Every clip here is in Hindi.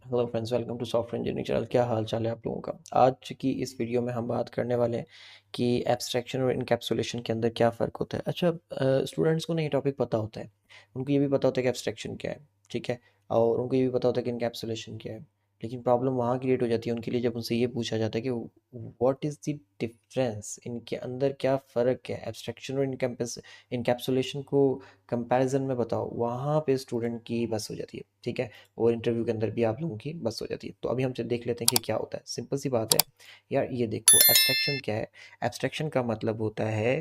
Hello friends, welcome to software engineering channel. क्या हाल चाल है आप लोगों का। आज की इस वीडियो में हम बात करने वाले हैं कि एब्स्ट्रैक्शन और इनकैप्सुलेशन के अंदर क्या फ़र्क होता है। अच्छा, स्टूडेंट्स को ना ये टॉपिक पता होता है। उनको ये भी पता होता है कि एब्स्ट्रैक्शन क्या है, ठीक है, और उनको ये भी पता होता है कि इनकैप्सुलेशन क्या है। लेकिन प्रॉब्लम वहाँ क्रिएट हो जाती है उनके लिए जब उनसे ये पूछा जाता है कि व्हाट इज़ द डिफरेंस, इनके अंदर क्या फ़र्क है, एब्स्ट्रैक्शन और इनकैप्सुलेशन को कंपैरिजन में बताओ। वहाँ पे स्टूडेंट की बस हो जाती है, ठीक है, और इंटरव्यू के अंदर भी आप लोगों की बस हो जाती है। तो अभी हम देख लेते हैं कि क्या होता है। सिंपल सी बात है यार, ये देखो एब्स्ट्रैक्शन क्या है। एब्स्ट्रैक्शन का मतलब होता है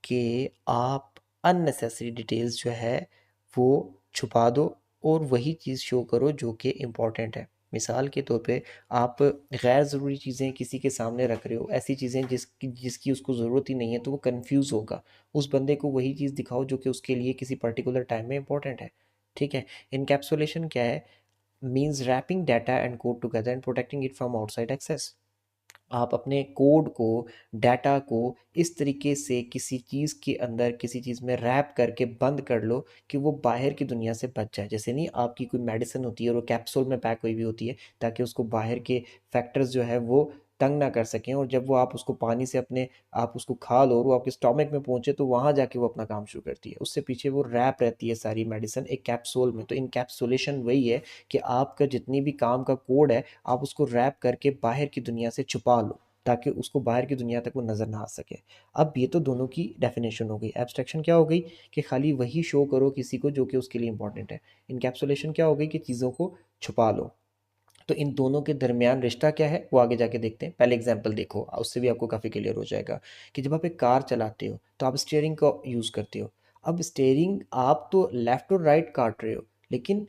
कि आप अननेसेसरी डिटेल्स जो है वो छुपा दो और वही चीज़ शो करो जो कि इम्पॉर्टेंट है। मिसाल के तौर पे आप गैर ज़रूरी चीज़ें किसी के सामने रख रहे हो, ऐसी चीज़ें जिसकी जिसकी उसको ज़रूरत ही नहीं है, तो वो कंफ्यूज होगा। उस बंदे को वही चीज़ दिखाओ जो कि उसके लिए किसी पर्टिकुलर टाइम में इम्पोर्टेंट है, ठीक है। इनकैप्सुलेशन क्या है? Means wrapping data and code together and protecting it from outside access. आप अपने कोड को, डाटा को इस तरीके से किसी चीज़ के अंदर, किसी चीज़ में रैप करके बंद कर लो कि वो बाहर की दुनिया से बच जाए। जैसे नहीं, आपकी कोई मेडिसिन होती है और वो कैप्सूल में पैक हुई हुई होती है ताकि उसको बाहर के फैक्टर्स जो है वो तंग ना कर सकें, और जब वो आप उसको पानी से अपने आप उसको खा लो और वो आपके स्टोमक में पहुंचे तो वहाँ जाके वो अपना काम शुरू करती है। उससे पीछे वो रैप रहती है सारी मेडिसिन एक कैप्सूल में। तो इनकैप्सुलेशन वही है कि आपका जितनी भी काम का कोड है, आप उसको रैप करके बाहर की दुनिया से छुपा लो ताकि उसको बाहर की दुनिया तक वो नज़र ना आ सके। अब ये तो दोनों की डेफिनेशन हो गई। एब्स्ट्रैक्शन क्या हो गई कि खाली वही शो करो किसी को जो कि उसके लिए इंपॉर्टेंट है। इनकैप्सुलेशन क्या हो गई कि चीज़ों को छुपा लो। तो इन दोनों के दरमियान रिश्ता क्या है वो आगे जाके देखते हैं। पहले एग्जांपल देखो, उससे भी आपको काफ़ी क्लियर हो जाएगा कि जब आप एक कार चलाते हो तो आप स्टीयरिंग का यूज़ करते हो। अब स्टीयरिंग आप तो लेफ़्ट और राइट काट रहे हो, लेकिन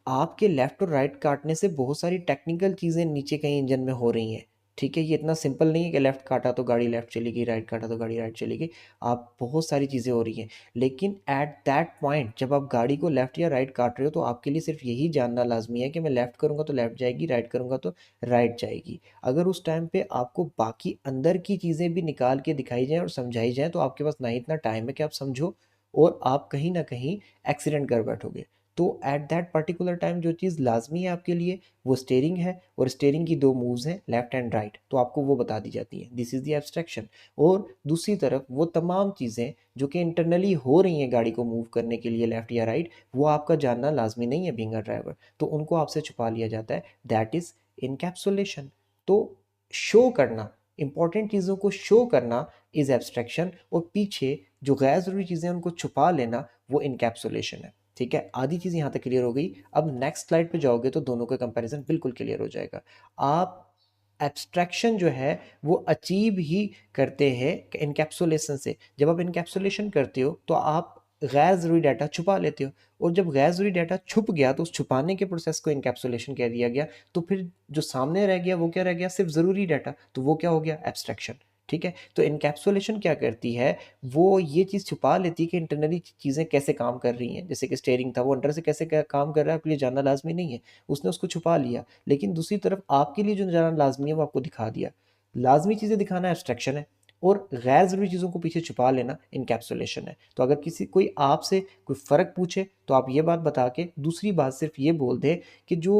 आपके लेफ्ट और राइट काटने से बहुत सारी टेक्निकल चीज़ें नीचे कहीं इंजन में हो रही हैं, ठीक है। ये इतना सिंपल नहीं है कि लेफ्ट काटा तो गाड़ी लेफ्ट चली गई, राइट काटा तो गाड़ी राइट चली गई। आप बहुत सारी चीज़ें हो रही हैं, लेकिन एट दैट पॉइंट जब आप गाड़ी को लेफ्ट या राइट काट रहे हो तो आपके लिए सिर्फ यही जानना लाजमी है कि मैं लेफ्ट करूँगा तो लेफ्ट जाएगी, राइट करूँगा तो राइट जाएगी। अगर उस टाइम पे आपको बाकी अंदर की चीज़ें भी निकाल के दिखाई जाएँ और समझाई जाएँ तो आपके पास ना ही इतना टाइम है कि आप समझो, और आप कहीं ना कहीं एक्सीडेंट कर बैठोगे। तो एट दैट पर्टिकुलर टाइम जो चीज़ लाजमी है आपके लिए वो स्टेयरिंग है, और स्टेयरिंग की दो मूव्स हैं लेफ्ट एंड राइट, तो आपको वो बता दी जाती हैं। This is the abstraction. और दूसरी तरफ वो तमाम चीज़ें जो कि इंटरनली हो रही हैं गाड़ी को मूव करने के लिए लेफ्ट या राइट, वो आपका जानना लाजमी नहीं है बीइंग अ ड्राइवर, तो उनको आपसे छुपा लिया जाता है। That is encapsulation. तो शो करना, इंपॉर्टेंट चीज़ों को शो करना इज़ एब्स्ट्रैक्शन, और पीछे जो गैर ज़रूरी चीज़ें हैं उनको छुपा लेना वो इनकैप्सुलेशन है, ठीक है। आधी चीज़ यहाँ तक क्लियर हो गई। अब नेक्स्ट स्लाइड पे जाओगे तो दोनों का कंपैरिजन बिल्कुल क्लियर हो जाएगा। आप एब्स्ट्रैक्शन जो है वो अचीव ही करते हैं इनकैप्सुलेशन से। जब आप इनकैप्सुलेशन करते हो तो आप गैर ज़रूरी डाटा छुपा लेते हो, और जब गैर ज़रूरी डाटा छुप गया तो उस छुपाने के प्रोसेस को इनकैप्सुलेशन कह दिया गया। तो फिर जो सामने रह गया वो क्या रह गया? सिर्फ ज़रूरी डाटा, तो वो क्या हो गया? एब्स्ट्रैक्शन, ठीक है। तो इनकैप्सुलेशन क्या करती है, वो ये चीज़ छुपा लेती है कि इंटरनली चीज़ें कैसे काम कर रही हैं। जैसे कि स्टीयरिंग था, वो अंदर से कैसे काम कर रहा है आपके लिए जानना लाजमी नहीं है, उसने उसको छुपा लिया। लेकिन दूसरी तरफ आपके लिए जो जानना लाजमी है वो आपको दिखा दिया। लाजमी चीज़ें दिखाना एब्स्ट्रैक्शन है, और गैर ज़रूरी चीज़ों को पीछे छुपा लेना इनकैप्सुलेशन है। तो अगर किसी कोई आपसे कोई फ़र्क पूछे तो आप ये बात बता के दूसरी बात सिर्फ ये बोल दें कि जो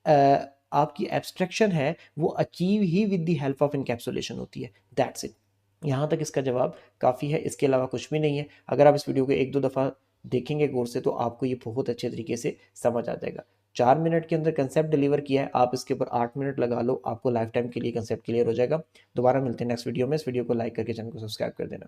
अ, आपकी एब्स्ट्रैक्शन है वो achieve he with the help of encapsulation होती है। That's it. यहाँ तक इसका जवाब काफ़ी है, इसके अलावा कुछ भी नहीं है। अगर आप इस वीडियो को एक दो दफ़ा देखेंगे गौर से तो आपको ये बहुत अच्छे तरीके से समझ आ जाएगा। 4 मिनट के अंदर कंसेप्ट डिलीवर किया है, आप इसके ऊपर 8 मिनट लगा लो, आपको लाइफ टाइम के लिए कंसेप्ट क्लियर हो जाएगा। दोबारा मिलते हैं नेक्स्ट वीडियो में। इस वीडियो को लाइक करके चैनल को सब्सक्राइब कर देना।